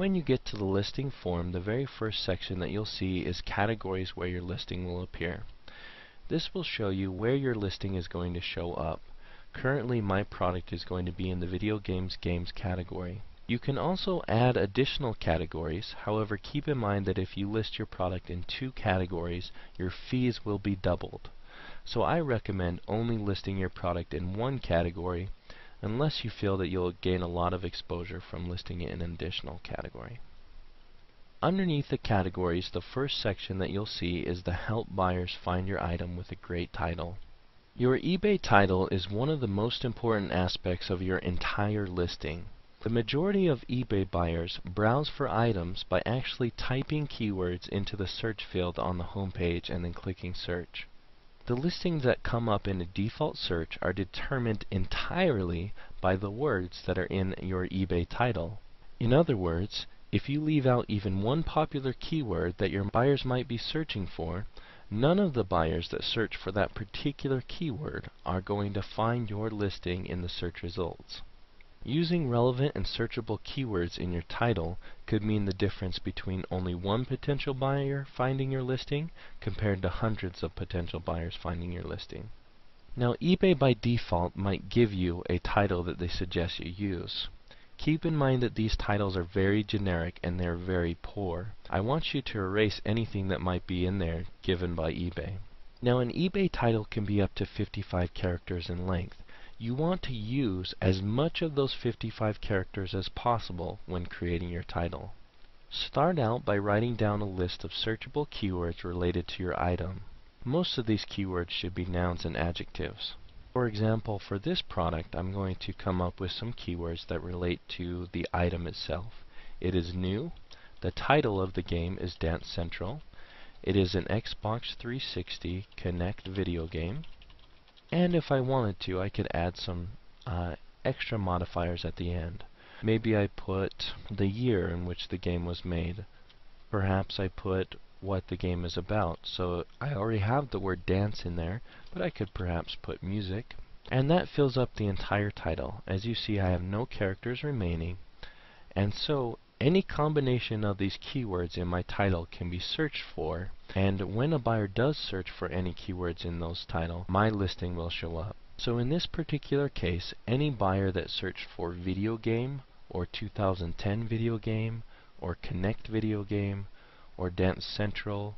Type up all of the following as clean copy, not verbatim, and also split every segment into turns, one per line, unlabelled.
When you get to the listing form, the very first section that you'll see is categories where your listing will appear. This will show you where your listing is going to show up. Currently, my product is going to be in the video games category. You can also add additional categories. However, keep in mind that if you list your product in 2 categories, your fees will be doubled. So I recommend only listing your product in 1 category unless you feel that you'll gain a lot of exposure from listing it in an additional category. Underneath the categories, the first section that you'll see is the Help Buyers Find Your Item with a Great Title. Your eBay title is one of the most important aspects of your entire listing. The majority of eBay buyers browse for items by actually typing keywords into the search field on the home page and then clicking search. The listings that come up in a default search are determined entirely by the words that are in your eBay title. In other words, if you leave out even one popular keyword that your buyers might be searching for, none of the buyers that search for that particular keyword are going to find your listing in the search results. Using relevant and searchable keywords in your title could mean the difference between only one potential buyer finding your listing compared to hundreds of potential buyers finding your listing. Now, eBay by default might give you a title that they suggest you use. Keep in mind that these titles are very generic and they're very poor. I want you to erase anything that might be in there given by eBay. Now, an eBay title can be up to 55 characters in length. You want to use as much of those 55 characters as possible when creating your title. Start out by writing down a list of searchable keywords related to your item. Most of these keywords should be nouns and adjectives. For example, for this product, I'm going to come up with some keywords that relate to the item itself. It is new. The title of the game is Dance Central. It is an Xbox 360 Connect video game. And if I wanted to, I could add some extra modifiers at the end. Maybe I put the year in which the game was made. Perhaps I put what the game is about. So I already have the word dance in there, but I could perhaps put music. And that fills up the entire title. As you see, I have no characters remaining. And so any combination of these keywords in my title can be searched for, and when a buyer does search for any keywords in those titles, my listing will show up. So in this particular case, any buyer that searched for video game, or 2010 video game, or Connect video game, or Dance Central,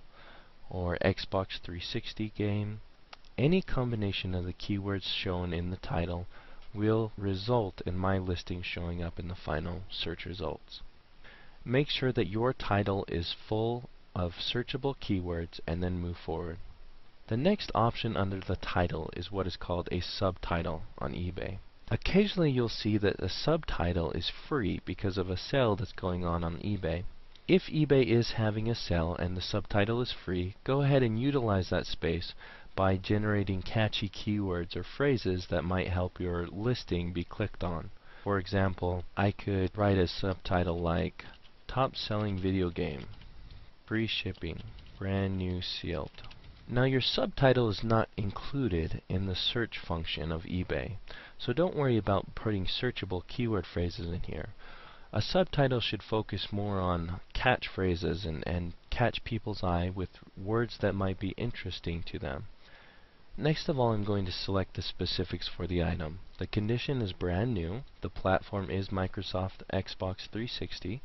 or Xbox 360 game, any combination of the keywords shown in the title will result in my listing showing up in the final search results. Make sure that your title is full of searchable keywords and then move forward. The next option under the title is what is called a subtitle on eBay. Occasionally you'll see that a subtitle is free because of a sale that's going on eBay. If eBay is having a sale and the subtitle is free, go ahead and utilize that space by generating catchy keywords or phrases that might help your listing be clicked on. For example, I could write a subtitle like Top Selling Video Game, Free Shipping, Brand New Sealed. Now, your subtitle is not included in the search function of eBay, so don't worry about putting searchable keyword phrases in here. A subtitle should focus more on catchphrases and catch people's eye with words that might be interesting to them. Next of all, I'm going to select the specifics for the item. The condition is brand new. The platform is Microsoft Xbox 360.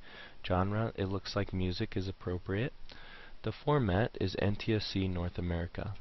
Genre, it looks like music is appropriate. The format is NTSC North America.